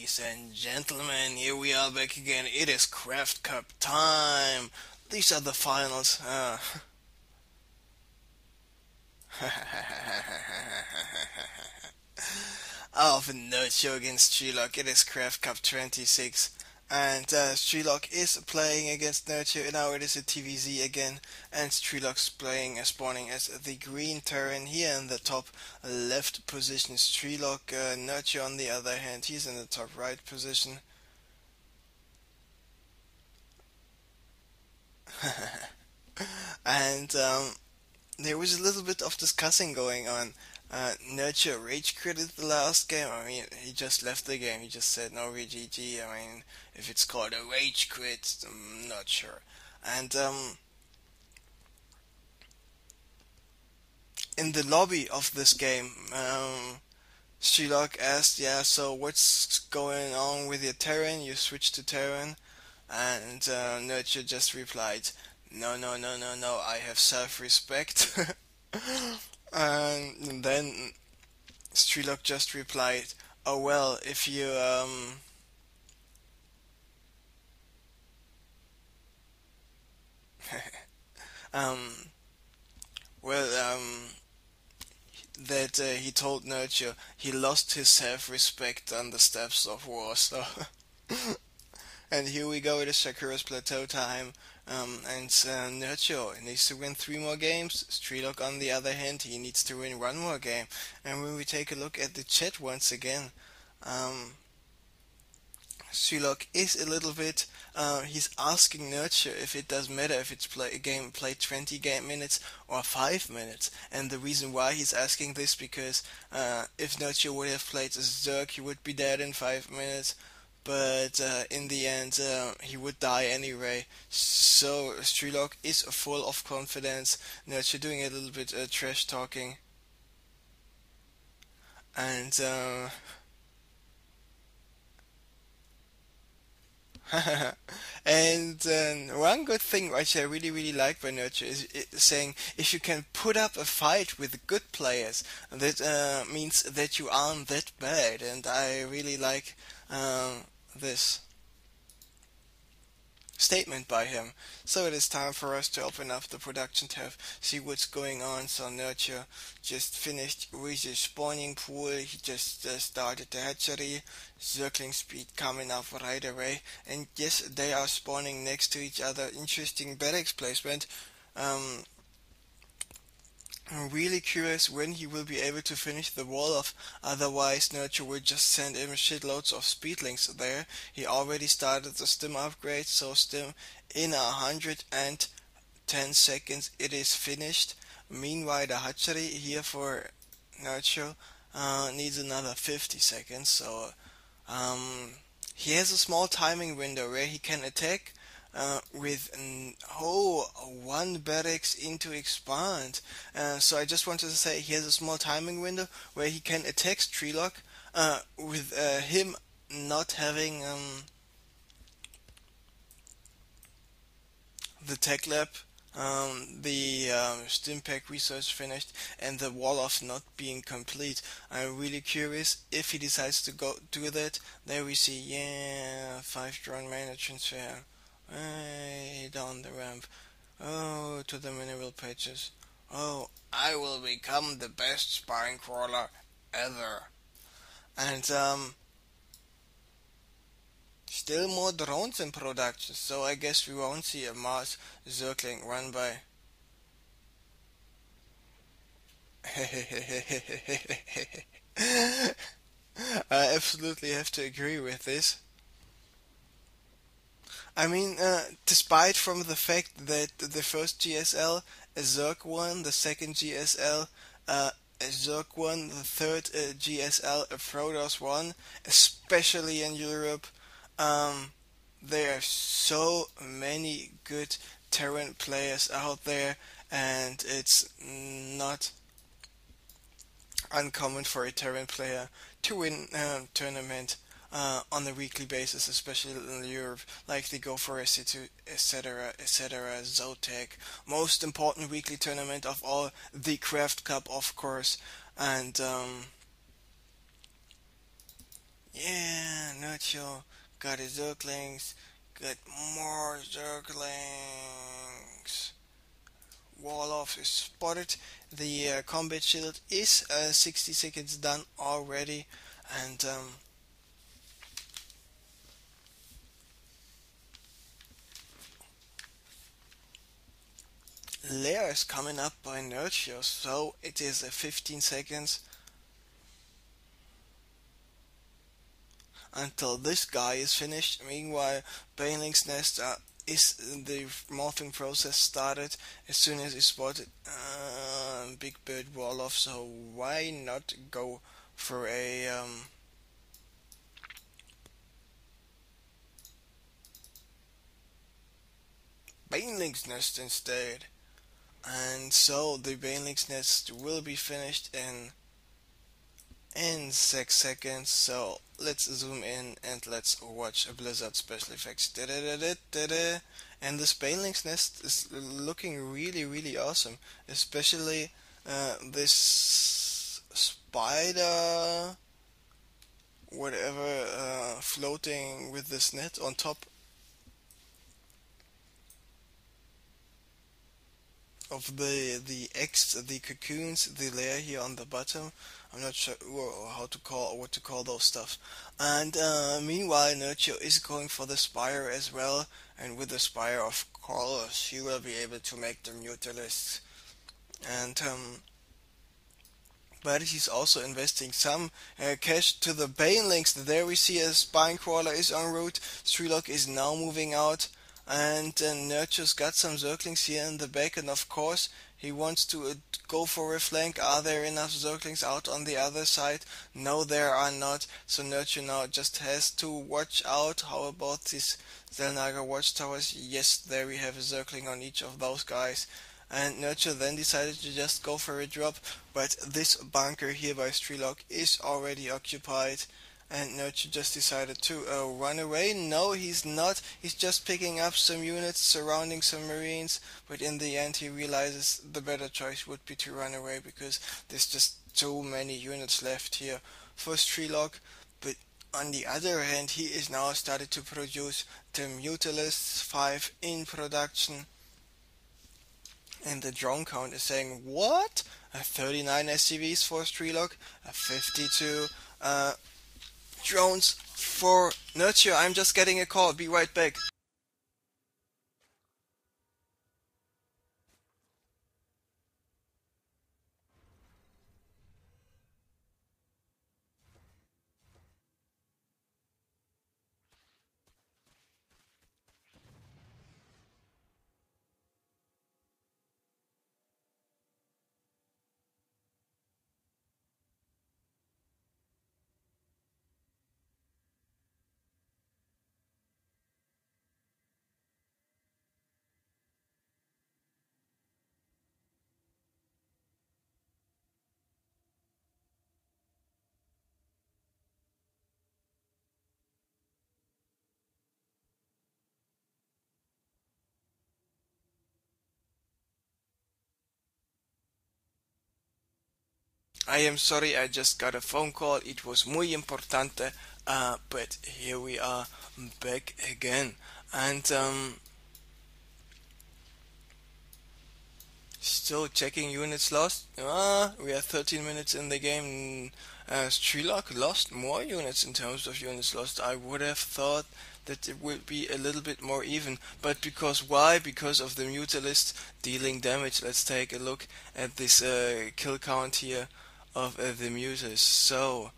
Ladies and gentlemen, here we are back again. It is CraftCup time. These are the finals. Of Nerchio against Strelok. It is CraftCup 26. And Strelok is playing against Nerchio. Now it is a TVZ again. And Strelok's playing, spawning as the green Terran here in the top left position. Strelok, Nerchio on the other hand, he's in the top right position. And there was a little bit of discussing going on. Nerchio rage quitted the last game. I mean, he just left the game. He just said no VGG. I mean, if it's called a rage quit, I'm not sure. And in the lobby of this game, Strelok asked, "Yeah, so what's going on with your Terran? You switched to Terran?" And Nerchio just replied, "No, no, no, no, no. I have self-respect." And then Strelok just replied, "Oh well, if you um well that he told Nerchio he lost his self-respect on the steps of war." So and here we go, it is Sakura's plateau time. And Nerchio needs to win 3 more games. Strelok, on the other hand, he needs to win 1 more game. And when we take a look at the chat once again, um, Strelok is a little bit. He's asking Nerchio if it does matter if it's a game played 20 game minutes or 5 minutes. And the reason why he's asking this because if Nerchio would have played as Zerg, he would be dead in 5 minutes. But in the end, he would die anyway. So Strelok is full of confidence. Nerchio doing a little bit trash talking, and and one good thing which I really like by Nerchio is saying if you can put up a fight with good players, that means that you aren't that bad, and I really like this statement by him. So it is time for us to open up the production tab, see what's going on. So Nerchio just finished with his spawning pool. He just started the hatchery, circling speed coming up right away, and yes, they are spawning next to each other. Interesting barracks placement. I'm really curious when he will be able to finish the wall off, otherwise Nerchio will just send him shitloads of speedlings there. He already started the stim upgrade, so stim in 110 seconds it is finished. Meanwhile the hatchery here for Nerchio needs another 50 seconds, so he has a small timing window where he can attack with one barracks into expand. So I just wanted to say he has a small timing window where he can attack Strelok with him not having the tech lab, the stim pack research finished, and the wall off not being complete. I'm really curious if he decides to go do that. There we see, yeah, 5 drone mana transfer. Way down the ramp. Oh, to the mineral patches. Oh, I will become the best spine crawler ever. And still more drones in production, so I guess we won't see a Mars circling run by. I absolutely have to agree with this. I mean, despite from the fact that the first GSL, a Zerg won, the second GSL, a Zerg won, the third GSL, a Protoss won, especially in Europe, um, there are so many good Terran players out there, and it's not uncommon for a Terran player to win a tournament on a weekly basis, especially in Europe, like the Go for SC2, etc., etc., Zotac. Most important weekly tournament of all, the Craft Cup, of course, and Yeah, Nerchio got his Zerglings, got more Zerglings. Wall-off is spotted. The combat shield is 60 seconds done already, and Lair is coming up by Nerchio, so it is 15 seconds until this guy is finished. Meanwhile, Baneling's Nest is the morphing process started as soon as he spotted Big Bird Wolof, so why not go for a Baneling's Nest instead? And so the Baneling's Nest will be finished in 6 seconds. So let's zoom in and let's watch a Blizzard special effects. Da-da-da-da-da-da. And this Baneling's Nest is looking really awesome, especially this spider whatever floating with this net on top of the eggs, the cocoons, the layer here on the bottom. I'm not sure how to call what to call those stuff. And meanwhile, Nerchio is going for the spire as well, and with the spire, of course, he will be able to make the Mutalisks. And but he's also investing some cash to the Banelings. There we see a spine crawler is en route. Strelok is now moving out, and Nerchio's got some Zerglings here in the back, and of course he wants to go for a flank. Are there enough Zerglings out on the other side? No, there are not. So Nerchio now just has to watch out. How about these Zelnaga watchtowers? Yes, there we have a Zergling on each of those guys. And Nerchio then decided to just go for a drop, but this bunker here by Strelok is already occupied, and Nerchio just decided to run away. No, he's not. He's just picking up some units surrounding some marines, but in the end he realizes the better choice would be to run away because there's just too many units left here for Strelok. But on the other hand, he is now started to produce the Mutalisks 5 in production. And the drone count is saying, what? 39 SCVs for Strelok, 52 drones for Nerchio. I'm just getting a call. Be right back. I am sorry, I just got a phone call. It was muy importante, but here we are back again. And still checking units lost. We are 13 minutes in the game. Strelok lost more units in terms of units lost. I would have thought that it would be a little bit more even. But because why? Because of the Mutalist dealing damage. Let's take a look at this kill count here of the Mutas. So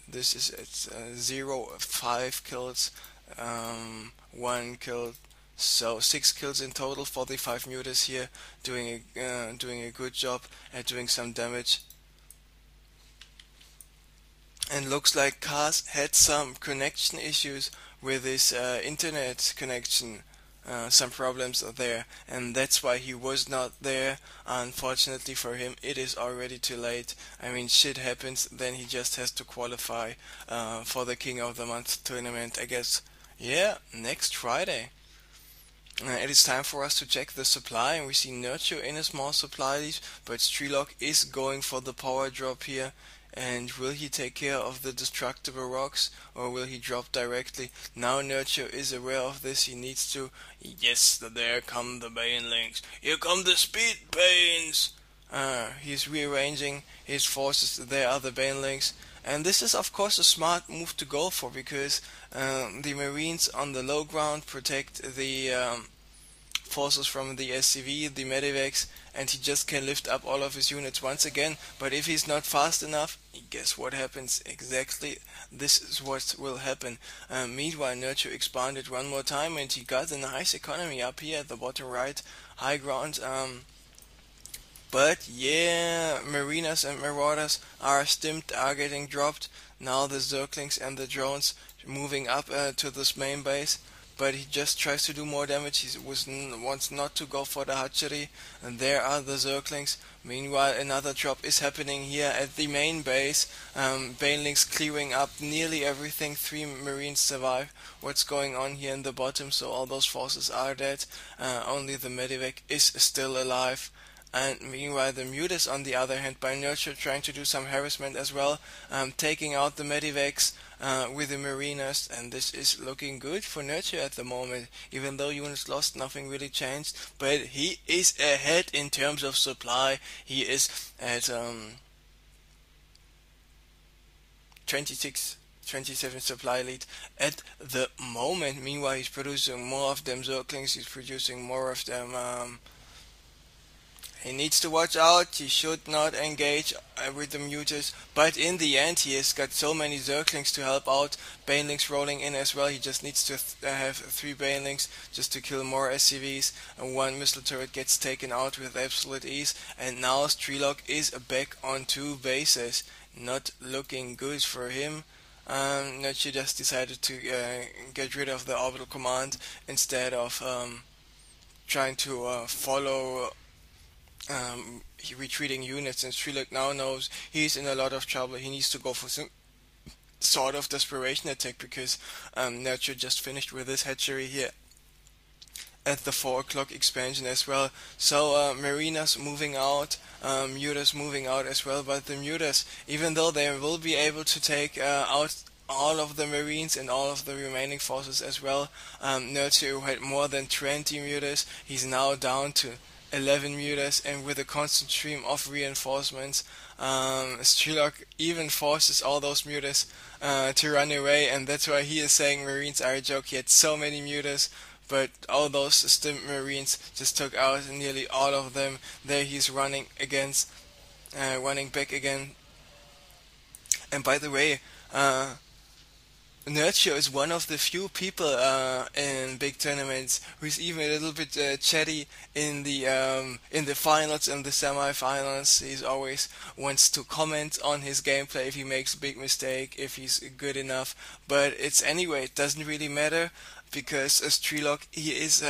this is it's 0, 5 kills, 1 kill. So 6 kills in total for the 5 mutas here, doing a good job at doing some damage. And looks like Kaz had some connection issues with his internet connection. Some problems are there, and that's why he was not there. Unfortunately for him, it is already too late. I mean, shit happens. Then he just has to qualify for the King of the Month tournament, I guess. Yeah, next Friday. It is time for us to check the supply, and we see Nerchio in a small supply lead, but Strelok is going for the power drop here. And will he take care of the destructible rocks, or will he drop directly? Now Nerchio is aware of this. He needs to. Yes, there come the banelings. Here come the speed banes. He's rearranging his forces. There are the banelings. And this is of course a smart move to go for, because the marines on the low ground protect the forces from the SCV, the medivacs, and he just can lift up all of his units once again. But if he's not fast enough, guess what happens? Exactly this is what will happen. Meanwhile, Nerchio expanded one more time, and he got a nice economy up here at the bottom right high ground. But yeah, Marinas and Marauders are stimmed, are getting dropped. Now the Zerglings and the drones moving up to this main base. But he just tries to do more damage. He wants not to go for the hatchery. And there are the Zerglings. Meanwhile, another drop is happening here at the main base. Banelings clearing up nearly everything. 3 Marines survive. What's going on here in the bottom? So all those forces are dead. Only the Medivac is still alive. And meanwhile, the Mutas, on the other hand, by Nerchio, trying to do some harassment as well, taking out the Medivacs with the Marinas, and this is looking good for Nerchio at the moment. Even though units lost, nothing really changed, but he is ahead in terms of supply. He is at 26, 27 supply lead at the moment. Meanwhile, he's producing more of them Zerglings, he's producing more of them he needs to watch out. He should not engage with the mutas, but in the end he has got so many Zerglings to help out. Banelings rolling in as well. He just needs to have 3 Banelings just to kill more SCVs, and 1 missile turret gets taken out with absolute ease. And now Strelok is back on 2 bases. Not looking good for him. Nerchio just decided to get rid of the orbital command instead of trying to follow retreating units, and Strelok now knows he's in a lot of trouble. He needs to go for some sort of desperation attack, because Nerchio just finished with his hatchery here at the 4 o'clock expansion as well. So Marinas moving out, Mutas moving out as well, but the Mutas, even though they will be able to take out all of the Marines and all of the remaining forces as well, Nerchio had more than 20 Mutas. He's now down to 11 mutas, and with a constant stream of reinforcements, Strelok even forces all those mutas to run away, and that's why he is saying Marines are a joke. He had so many mutas, but all those stimmed Marines just took out nearly all of them. There he's running back again. And by the way, Nerchio is one of the few people in big tournaments who's even a little bit chatty in the finals and the semi-finals. He's always wants to comment on his gameplay if he makes a big mistake, if he's good enough. But it's anyway, it doesn't really matter, because Strelok, he is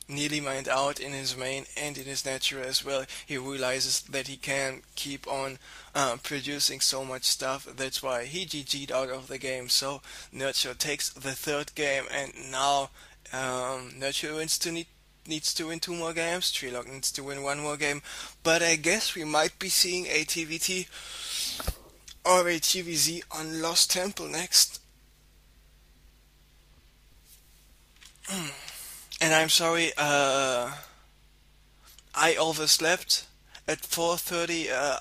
nearly mined out in his main and in his natural as well. He realizes that he can keep on producing so much stuff. That's why he GG'd out of the game. So Nerchio takes the 3rd game, and now Nerchio needs to win 2 more games. Strelok needs to win 1 more game. But I guess we might be seeing a TVT or a TVZ on Lost Temple next. And I'm sorry, I overslept. At 4:30